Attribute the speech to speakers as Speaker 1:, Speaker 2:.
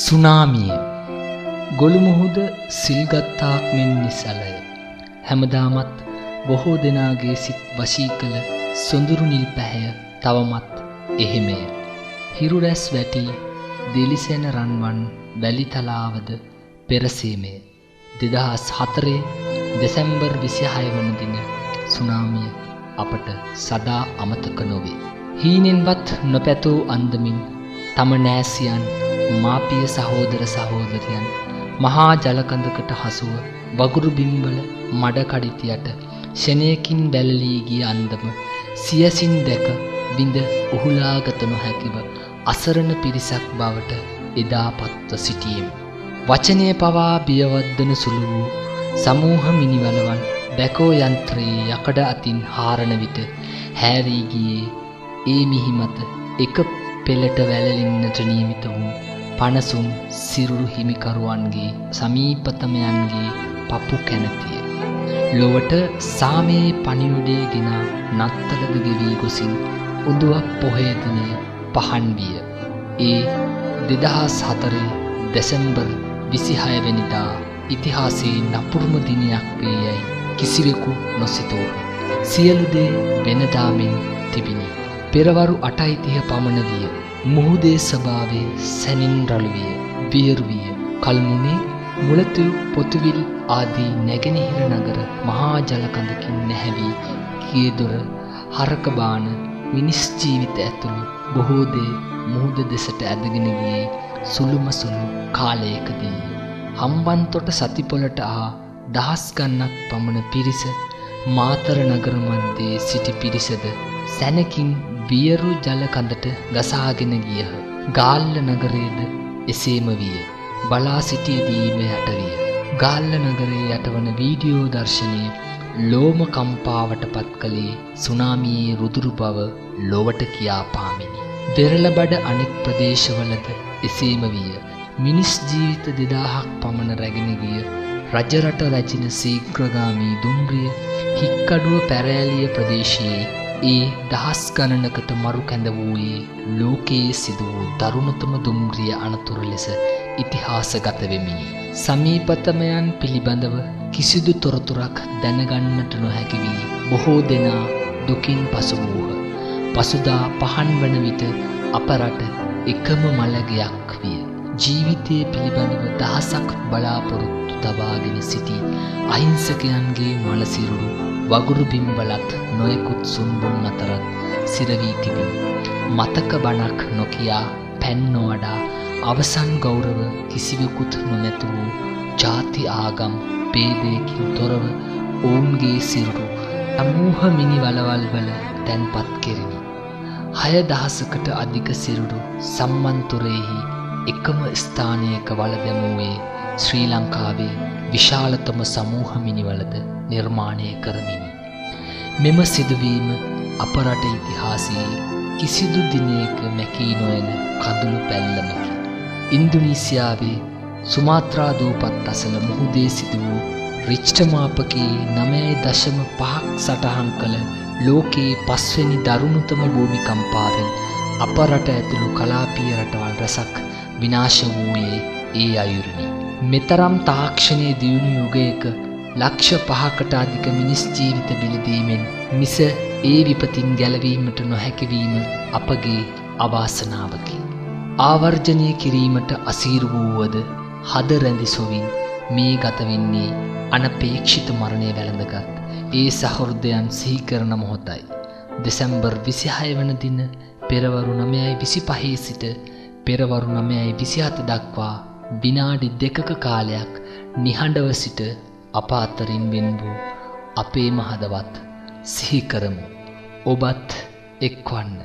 Speaker 1: සුනාමිය ගොළු මුහුද සිල්ගත්තාක් මෙන් නිසලය. හැමදාමත් බොහෝ දෙනාගේ සිත් වශී කළ සොඳුරු නිල් පැහැය තවමත් එහෙමය. හිරු රැස් වැටි දිලිසෙන රන්වන් වැලි තලාවද පෙරසීමය. 2004 දෙසැම්බර් 26 වන දින සුනාමිය අපට සදා අමතක නොවේ. හීනෙන්වත් නොපැතූ අන්දමින් තම නෑසියන් මාපිය සහෝදර සහෝදරියන් මහා ජලකඳකට හසුව වගුරු බිම්වල මඩ කඩිතියට ෂණයකින් බැලලී ගිය අන්දම සියසින් දැක විඳ උහුලාගත නොහැකිව අසරණ පිරිසක් බවට එදා පත්ව සිටියෙමු. වචනය පවා බියවද්දන සුළු වූ සමූහ මිනිවලවල් බැකෝ යන්ත්‍රයේ යකඩ අතින් හාරන විට හැරී ගියේ ඒ මිහි මත එක පෙළට වැළලින්නට නියමිත වූ පනසුන් සිරුරු හිමිකරුවන්ගේ සමීපතමයන්ගේ පපු කැනතිය. ලොවට සාමයේ පණිවිඩය ගෙන නත්තලද ගෙවී ගොසින් උදුවක් පොහේ දිනය පහන් විය. ඒ 2004 දෙසැම්බර් 26 වෙනිදා ඉතිහාසයේ නපුරුම දිනයක් වේ යයි කිසිවෙකු නොසිතූහ. සියලු දේ වෙනදාමින් තිබිණි. පෙරවරු 8:30 පමණ විය. මුහුදේ ස්වභාවය සැනින් රළු විය. වියරු විය. කල්මුනේ මුලතු පොතුවිල් ආදී නැගෙනහිර නගර මහා ජලකඳකින් නැහැවී කීදොර හරක බාන මිනිස් ජීවිත ඇතුළු බොහෝ දේ මුහුද දෙසට ඇදගෙන ගියේ සුළුම සුළු කාලයකදී. හම්බන්තොට සතිපොළට ආ දහස් ගණනක් පමණ පිරිස මාතර නගර මැද්දේ සිටි පිරිසද සැනකින් වියරු ජල කඳට ගසාගෙන ගියහ. ගාල්ල නගරයේද එසේම විය. බලා සිටියදීම යට විය. ගාල්ල නගරයේ යටවන වීඩියෝ දර්ශනයේ ලෝම කම්පාවට පත් කළේ සුනාමියේ රුදුරු බව ලොවට කියා පාමිනි. වෙරළබඩ අනෙක් ප්‍රදේශවලද එසේම විය. මිනිස් ජීවිත 2000ක් පමණ රැගෙන ගිය රජරට රැජින සීඝ්‍රගාමී දුම්රිය හික්කඩුව පැරෑලිය ප්‍රදේශයේ ඒ දහස් ගණනකට මරු කැඳ වූයේ ලෝකයේ සිදු වූ දරුණුතම දුම්රිය අනතුර ලෙස ඉතිහාසගත වෙමිනි. සමීපතමයන් පිළිබඳව කිසිදු තොරතුරක් දැනගන්නට නොහැකි වී බොහෝ දෙනා දුකින් පසු වූහ. පසුදා පහන් වන විට අප රට එකම මළගයක් විය. ජීවිතයේ පිළිබඳව දහසක් බලාපොරොත්තු තබාගෙන සිටි අහිංසකයන්ගේ මලසිරුරු වගුරු බිම්වලත් නොයෙකුත් සුන්බුන් අතරත් සිරවී තිබිණි. මතක බණක් නොකියා පැන් නොවඩා අවසන් ගෞරව කිසිවෙකුත් නොමැති වූ ජාති ආගම් ભેදයකින් තොරව ඔවුන්ගේ සිරුරු සමූහ මිනි වලවල් වල තැන්පත් කෙරිනි. 6000කට අධික සිරුරු සම්මන්තුරෙහි එකම ස්ථානයක වල දැමුවේ ශ්‍රී ලංකාවේ විශාලතම සමූහ මිනිවලද නිර්මාණය කරමිනි. මෙම සිදුවීම අප රට ඉතිහාසයේ කිසිදු දිනයක මැකී නොයන කඳුළු පැල්ලමකි. ඉන්දුනීසියාවේ සුමාත්‍රා දූපත් අසල මුහුදේ සිදු වූ රිච්ටර් මාපකයේ 9.5ක් සටහන් කළ ලෝකයේ 5 වෙනි දරුණුතම භූමිකම්පාවෙන් අප රට ඇතුළු කලාපීය රටවල් රැසක් විනාශ වූයේ ඒ අයුරිනි. මෙතරම් තාක්ෂණයේ දියුණු යුගයක ලක්ෂ 5කට අධික මිනිස් ජීවිත බිලිදීමෙන් මිස ඒ විපතින් ගැලවීමට නොහැකි වීම අපගේ අවාසනාවකි. ආවර්ජනය කිරීමට අසීරු වූවද හද රැඳි සොවින් මේ ගත වෙන්නේ අනපේක්ෂිත මරණය වැළඳගත් ඒ සහෘදයන් සිහි කරන මොහොතයි. දෙසැම්බර් 26 වන දින පෙරවරු 9:25 සිට පෙරවරු 9:27 දක්වා විනාඩි 2ක කාලයක් නිහඬව සිට අප අතරින් වෙන් වූ අපේම හදවත් සිහි කරමු. ඔබත් එක්වන්න.